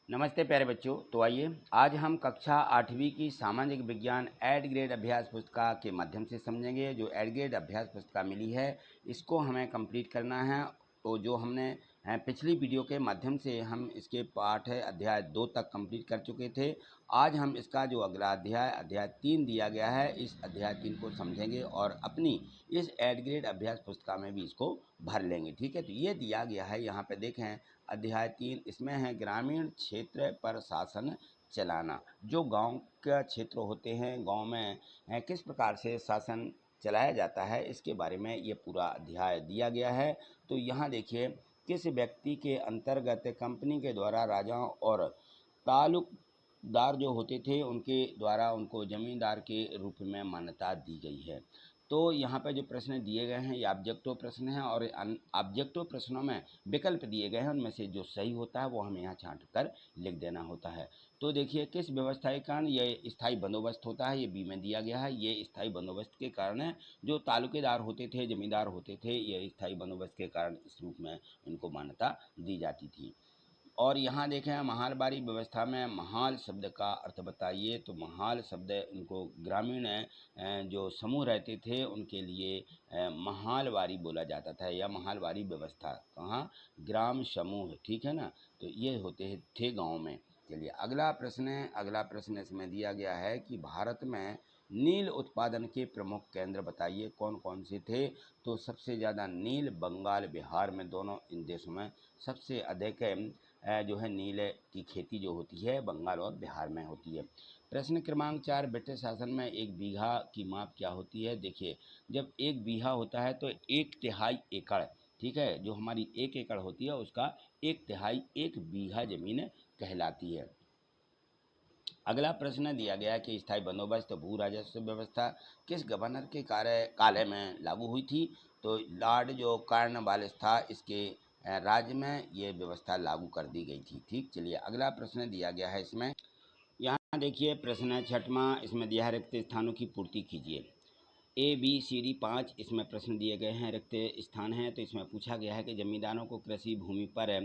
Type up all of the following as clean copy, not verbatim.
नमस्ते प्यारे बच्चों। तो आइए आज हम कक्षा 8वीं की सामाजिक विज्ञान एड ग्रेड अभ्यास पुस्तिका के माध्यम से समझेंगे। जो एड ग्रेड अभ्यास पुस्तिका मिली है इसको हमें कंप्लीट करना है। तो जो हमने पिछली वीडियो के माध्यम से हम इसके पाठ अध्याय 2 तक कंप्लीट कर चुके थे। आज हम इसका जो अगला अध्याय 3 दिया गया है, इस अध्याय 3 को समझेंगे और अपनी इस एड ग्रेड अभ्यास पुस्तिका में भी इसको भर लेंगे। ठीक है, तो ये दिया गया है, यहाँ पे देखें अध्याय 3 इसमें है ग्रामीण क्षेत्र पर शासन चलाना। जो गांव का क्षेत्र होते हैं, गांव में किस प्रकार से शासन चलाया जाता है, इसके बारे में ये पूरा अध्याय दिया गया है। तो यहाँ देखिए, किस व्यक्ति के अंतर्गत कंपनी के द्वारा राजाओं और तालुकदार जो होते थे उनके द्वारा उनको जमींदार के रूप में मान्यता दी गई है। तो यहाँ पे जो प्रश्न दिए गए हैं ये ऑब्जेक्टिव प्रश्न हैं और ऑब्जेक्टिव प्रश्नों में विकल्प दिए गए हैं, उनमें से जो सही होता है वो हमें यहाँ छांट कर लिख देना होता है। तो देखिए, किस व्यवस्था के कारण ये स्थायी बंदोबस्त होता है, ये बी में दिया गया है। ये स्थायी बंदोबस्त के कारण है, जो तालुकेदार होते थे, जमींदार होते थे, ये स्थायी बंदोबस्त के कारण इस रूप में इनको मान्यता दी जाती थी। और यहाँ देखें महालबारी व्यवस्था में महाल शब्द का अर्थ बताइए। तो महाल शब्द इनको ग्रामीण जो समूह रहते थे उनके लिए महालवारी बोला जाता था, या महालवारी व्यवस्था कहाँ, ग्राम समूह। ठीक है ना, तो ये होते थे गांव में। चलिए अगला प्रश्न इसमें दिया गया है कि भारत में नील उत्पादन के प्रमुख केंद्र बताइए, कौन कौन से थे। तो सबसे ज़्यादा नील बंगाल बिहार में, दोनों इन देशों में सबसे अधिक जो है नील की खेती जो होती है बंगाल और बिहार में होती है। प्रश्न क्रमांक 4, ब्रिटिश शासन में एक बीघा की माप क्या होती है। देखिए, जब एक बीघा होता है तो 1/3 एकड़, ठीक है, जो हमारी 1 एकड़ होती है उसका 1/3 एक बीघा जमीन कहलाती है। अगला प्रश्न दिया गया कि स्थायी बंदोबस्त भू राजस्व व्यवस्था किस गवर्नर के काल में लागू हुई थी। तो लॉर्ड जो कॉर्नवालिस था, इसके राज्य में ये व्यवस्था लागू कर दी गई थी। ठीक, चलिए अगला प्रश्न दिया गया है इसमें। यहाँ देखिए प्रश्न 6वां इसमें दिया है, रिक्त स्थानों की पूर्ति कीजिए। ABCD 5 इसमें प्रश्न दिए गए हैं, रिक्त स्थान हैं। तो इसमें पूछा गया है कि जमींदारों को कृषि भूमि पर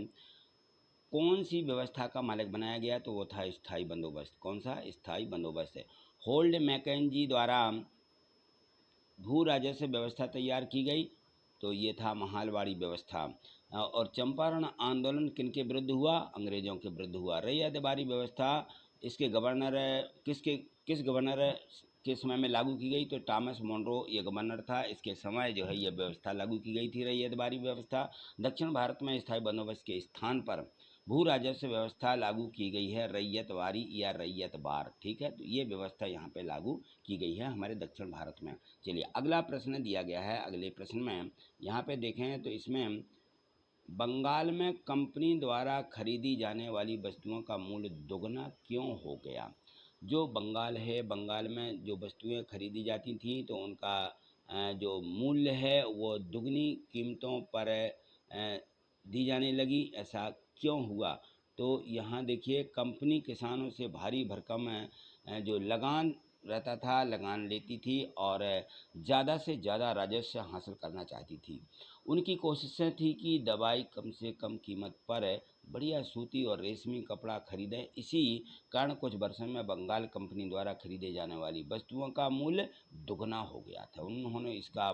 कौन सी व्यवस्था का मालिक बनाया गया। तो वो था स्थायी बंदोबस्त। कौन सा, स्थायी बंदोबस्त है। होल्ड मैकेंजी द्वारा भू राजस्व व्यवस्था तैयार की गई, तो ये था महालवाड़ी व्यवस्था। और चंपारण आंदोलन किनके विरुद्ध हुआ, अंग्रेजों के विरुद्ध हुआ। रैयतवाड़ी व्यवस्था इसके गवर्नर किस गवर्नर के समय में लागू की गई। तो टॉमस मोनरो ये गवर्नर था, इसके समय जो है ये व्यवस्था लागू की गई थी, रैयतवाड़ी व्यवस्था। दक्षिण भारत में स्थायी बंदोबस्त के स्थान पर भू राजस्व व्यवस्था लागू की गई है, रैयतवाड़ी या रैयतवार। ठीक है, तो ये व्यवस्था यहाँ पे लागू की गई है हमारे दक्षिण भारत में। चलिए अगला प्रश्न दिया गया है। अगले प्रश्न में यहाँ पे देखें तो इसमें बंगाल में कंपनी द्वारा खरीदी जाने वाली वस्तुओं का मूल्य दोगुना क्यों हो गया। जो बंगाल है, बंगाल में जो वस्तुएं खरीदी जाती थी तो उनका जो मूल्य है वो दुगनी कीमतों पर दी जाने लगी। ऐसा क्यों हुआ। तो यहाँ देखिए, कंपनी किसानों से भारी भरकम जो लगान रहता था, लगान लेती थी और ज़्यादा से ज़्यादा राजस्व हासिल करना चाहती थी। उनकी कोशिशें थी कि दवाई कम से कम कीमत पर बढ़िया सूती और रेशमी कपड़ा खरीदें। इसी कारण कुछ वर्षों में बंगाल कंपनी द्वारा खरीदे जाने वाली वस्तुओं का मूल्य दुगना हो गया था। उन्होंने इसका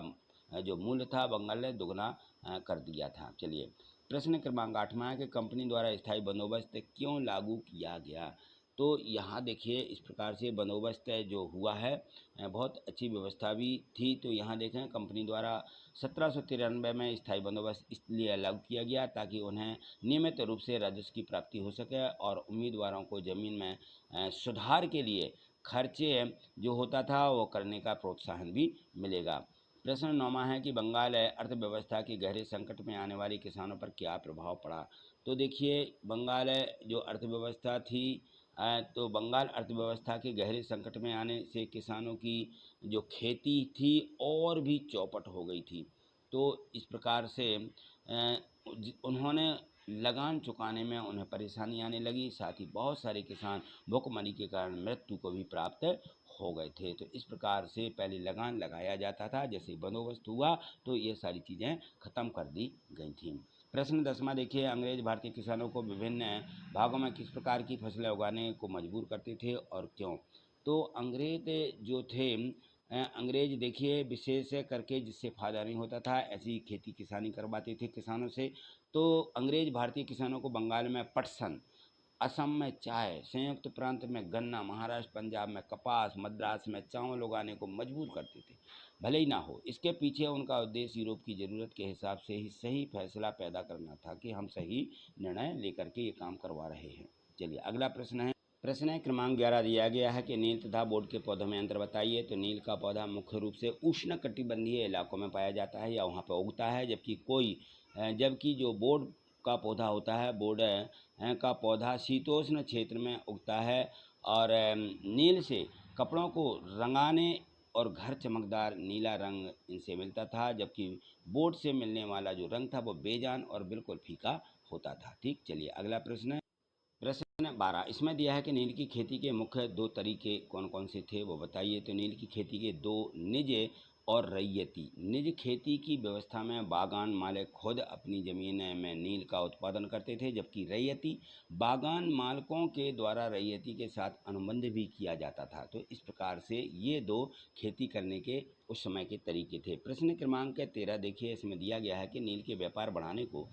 जो मूल्य था बंगाल ने दुगना कर दिया था। चलिए प्रश्न क्रमांक 8वां है कि कंपनी द्वारा स्थायी बंदोबस्त क्यों लागू किया गया। तो यहाँ देखिए इस प्रकार से बंदोबस्त जो हुआ है, बहुत अच्छी व्यवस्था भी थी। तो यहाँ देखें कंपनी द्वारा 1793 में स्थायी बंदोबस्त इसलिए लागू किया गया ताकि उन्हें नियमित रूप से राजस्व की प्राप्ति हो सके और उम्मीदवारों को ज़मीन में सुधार के लिए खर्चे जो होता था वो करने का प्रोत्साहन भी मिलेगा। प्रश्न 9वां है कि बंगाल अर्थव्यवस्था के गहरे संकट में आने वाले किसानों पर क्या प्रभाव पड़ा। तो देखिए, बंगाल जो अर्थव्यवस्था थी, तो बंगाल अर्थव्यवस्था के गहरे संकट में आने से किसानों की जो खेती थी और भी चौपट हो गई थी। तो इस प्रकार से उन्होंने लगान चुकाने में उन्हें परेशानी आने लगी। साथ ही बहुत सारे किसान भुखमरी के कारण मृत्यु को भी प्राप्त हो गए थे। तो इस प्रकार से पहले लगान लगाया जाता था, जैसे बंदोबस्त हुआ तो ये सारी चीज़ें ख़त्म कर दी गई थी। प्रश्न 10वां देखिए, अंग्रेज भारतीय किसानों को विभिन्न भागों में किस प्रकार की फसलें उगाने को मजबूर करते थे और क्यों? तो अंग्रेज जो थे अंग्रेज देखिए विशेष करके जिससे फ़ायदा नहीं होता था ऐसी खेती किसानी करवाते थे किसानों से। तो अंग्रेज भारतीय किसानों को बंगाल में पटसन, असम में चाय, संयुक्त प्रांत में गन्ना, महाराष्ट्र पंजाब में कपास, मद्रास में चावल उगाने को मजबूर करते थे। भले ही ना हो, इसके पीछे उनका उद्देश्य यूरोप की ज़रूरत के हिसाब से ही सही फैसला पैदा करना था कि हम सही निर्णय लेकर के ये काम करवा रहे हैं। चलिए अगला प्रश्न है। प्रश्न है क्रमांक 11 दिया गया है कि नील तथा बोर्ड के पौधों में अंतर बताइए। तो नील का पौधा मुख्य रूप से उष्णकटिबंधीय इलाकों में पाया जाता है या वहाँ पर उगता है, जबकि जो बोर्ड का पौधा होता है, बोर्ड का पौधा शीतोष्ण क्षेत्र में उगता है। और नील से कपड़ों को रंगाने और घर चमकदार नीला रंग इनसे मिलता था, जबकि बोर्ड से मिलने वाला जो रंग था वो बेजान और बिल्कुल फीका होता था। ठीक, चलिए अगला प्रश्न है। प्रश्न 12 इसमें दिया है कि नील की खेती के मुख्य दो तरीके कौन कौन से थे वो बताइए। तो नील की खेती के दो, निज और रैयती। निज खेती की व्यवस्था में बागान मालिक खुद अपनी ज़मीन में नील का उत्पादन करते थे, जबकि रैयती बागान मालिकों के द्वारा रैयती के साथ अनुबंध भी किया जाता था। तो इस प्रकार से ये दो खेती करने के उस समय के तरीके थे। प्रश्न क्रमांक 13 देखिए, इसमें दिया गया है कि नील के व्यापार बढ़ाने को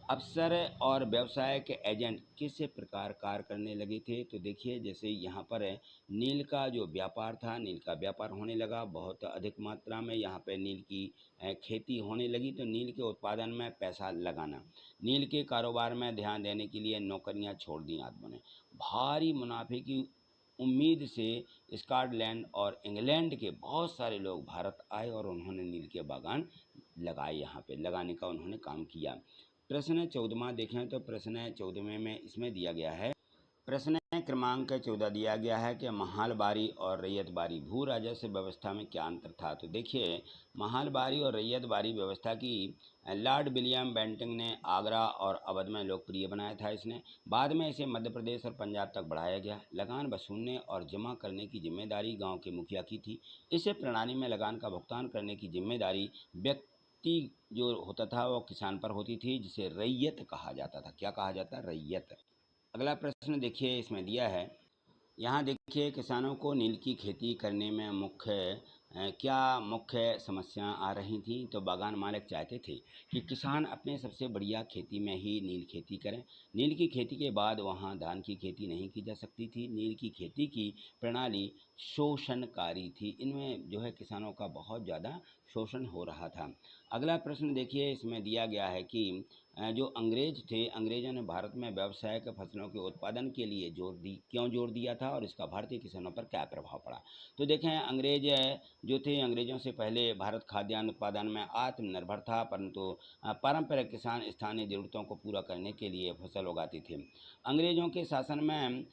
अफसर और व्यवसाय के एजेंट किस प्रकार कार्य करने लगे थे। तो देखिए जैसे यहाँ पर है, नील का जो व्यापार था, नील का व्यापार होने लगा बहुत अधिक मात्रा में। यहाँ पे नील की खेती होने लगी तो नील के उत्पादन में पैसा लगाना, नील के कारोबार में ध्यान देने के लिए नौकरियाँ छोड़ दी आदमियों ने। भारी मुनाफे की उम्मीद से स्कॉटलैंड और इंग्लैंड के बहुत सारे लोग भारत आए और उन्होंने नील के बागान लगाए, यहाँ पे लगाने का उन्होंने काम किया। प्रश्न 14वां देखें तो प्रश्न 14वें में इसमें दिया गया है। प्रश्न क्रमांक 14 दिया गया है कि महालबारी और रैयतबारी भू राजस्व व्यवस्था में क्या अंतर था। तो देखिए महालबारी और रैयतबारी व्यवस्था की लॉर्ड विलियम बेंटिंग ने आगरा और अवध में लोकप्रिय बनाया था। इसने बाद में इसे मध्य प्रदेश और पंजाब तक बढ़ाया गया। लगान वसूलने और जमा करने की जिम्मेदारी गांव के मुखिया की थी। इस प्रणाली में लगान का भुगतान करने की जिम्मेदारी व्यक्ति जो होता था वो किसान पर होती थी, जिसे रैयत कहा जाता था। क्या कहा जाता है? रैयत। अगला प्रश्न देखिए इसमें दिया है। यहाँ देखिए किसानों को नील की खेती करने में क्या मुख्य समस्या आ रही थी। तो बागान मालिक चाहते थे कि किसान अपने सबसे बढ़िया खेती में ही नील खेती करें। नील की खेती के बाद वहाँ धान की खेती नहीं की जा सकती थी। नील की खेती की प्रणाली शोषणकारी थी, इनमें जो है किसानों का बहुत ज़्यादा शोषण हो रहा था। अगला प्रश्न देखिए इसमें दिया गया है कि जो अंग्रेज थे, अंग्रेज़ों ने भारत में व्यावसायिक फसलों के उत्पादन के लिए क्यों जोर दिया था और इसका भारतीय किसानों पर क्या प्रभाव पड़ा। तो देखें अंग्रेज जो थे, अंग्रेज़ों से पहले भारत खाद्यान्न उत्पादन में आत्मनिर्भर था, परंतु पारंपरिक किसान स्थानीय ज़रूरतों को पूरा करने के लिए फसल उगाते थे। अंग्रेज़ों के शासन में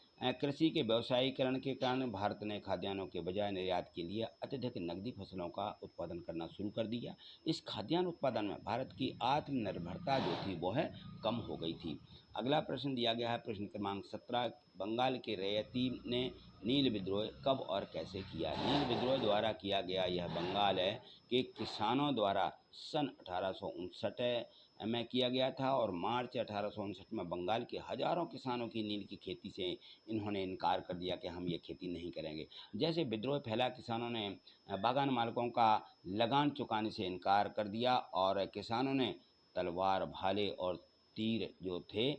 कृषि के व्यवसायीकरण के कारण भारत ने खाद्यान्नों के बजाय निर्यात के लिए अत्यधिक नकदी फसलों का उत्पादन करना शुरू कर दिया। इस खाद्यान्न उत्पादन में भारत की आत्मनिर्भरता जो थी वो है कम हो गई थी। अगला प्रश्न दिया गया है प्रश्न क्रमांक 17, बंगाल के रैयती ने नील विद्रोह कब और कैसे किया। नील विद्रोह द्वारा किया गया यह बंगाल है कि किसानों द्वारा सन 1859 में किया गया था और मार्च 1859 में बंगाल के हजारों किसानों की नील की खेती से इन्होंने इनकार कर दिया कि हम ये खेती नहीं करेंगे। जैसे विद्रोह फैला, किसानों ने बागान मालिकों का लगान चुकाने से इनकार कर दिया और किसानों ने तलवार, भाले और तीर जो थे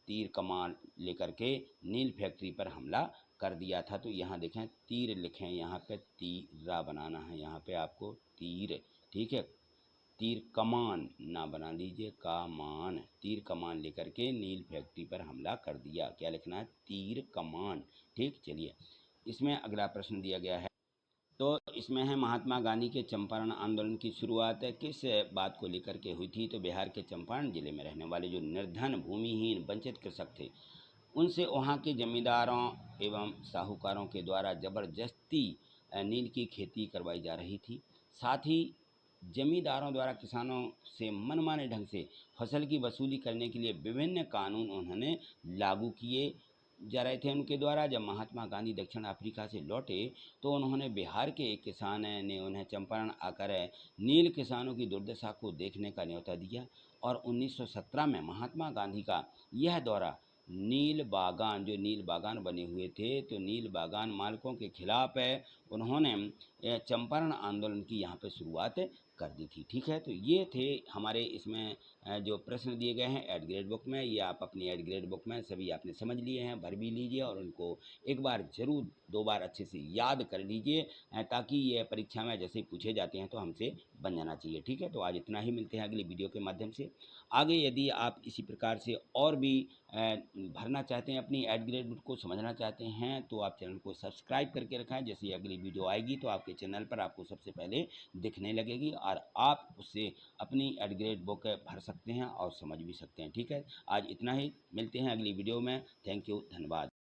तीर कमान लेकर के नील फैक्ट्री पर हमला कर दिया था। तो यहाँ देखें तीर लिखें, यहाँ पे तीरा बनाना है, यहाँ पे आपको तीर, ठीक है, तीर कमान ना बना लीजिए, कमान, तीर कमान लेकर के नील फैक्ट्री पर हमला कर दिया। क्या लिखना है? तीर कमान। ठीक, चलिए इसमें अगला प्रश्न दिया गया है। तो इसमें है महात्मा गांधी के चंपारण आंदोलन की शुरुआत किस बात को लेकर के हुई थी। तो बिहार के चंपारण जिले में रहने वाले जो निर्धन, भूमिहीन, वंचित कृषक थे, उनसे वहाँ के जमींदारों एवं साहूकारों के द्वारा जबरदस्ती नील की खेती करवाई जा रही थी। साथ ही जमींदारों द्वारा किसानों से मनमाने ढंग से फसल की वसूली करने के लिए विभिन्न कानून उन्होंने लागू किए जा रहे थे उनके द्वारा। जब महात्मा गांधी दक्षिण अफ्रीका से लौटे तो उन्होंने बिहार के एक किसान ने उन्हें चंपारण आकर नील किसानों की दुर्दशा को देखने का न्योता दिया। और 1917 में महात्मा गांधी का यह दौरा नील बागान, जो नील बागान बने हुए थे, तो नील बागान मालिकों के खिलाफ है, उन्होंने चंपारण आंदोलन की यहाँ पे शुरुआत कर दी थी। ठीक है, तो ये थे हमारे इसमें जो प्रश्न दिए गए हैं एड ग्रेड बुक में। ये आप अपनी एड ग्रेड बुक में सभी आपने समझ लिए हैं, भर भी लीजिए और उनको एक बार ज़रूर 2 बार अच्छे से याद कर लीजिए, ताकि ये परीक्षा में जैसे पूछे जाते हैं तो हमसे बन जाना चाहिए। ठीक है, तो आज इतना ही, मिलते हैं अगली वीडियो के माध्यम से। आगे यदि आप इसी प्रकार से और भी भरना चाहते हैं, अपनी एड ग्रेड बुक को समझना चाहते हैं, तो आप चैनल को सब्सक्राइब करके रखें। जैसे ही अगली वीडियो आएगी तो आपके चैनल पर आपको सबसे पहले दिखने लगेगी और आप उससे अपनी एड ग्रेड बुक भर सकते हैं और समझ भी सकते हैं। ठीक है, आज इतना ही, मिलते हैं अगली वीडियो में। थैंक यू, धन्यवाद।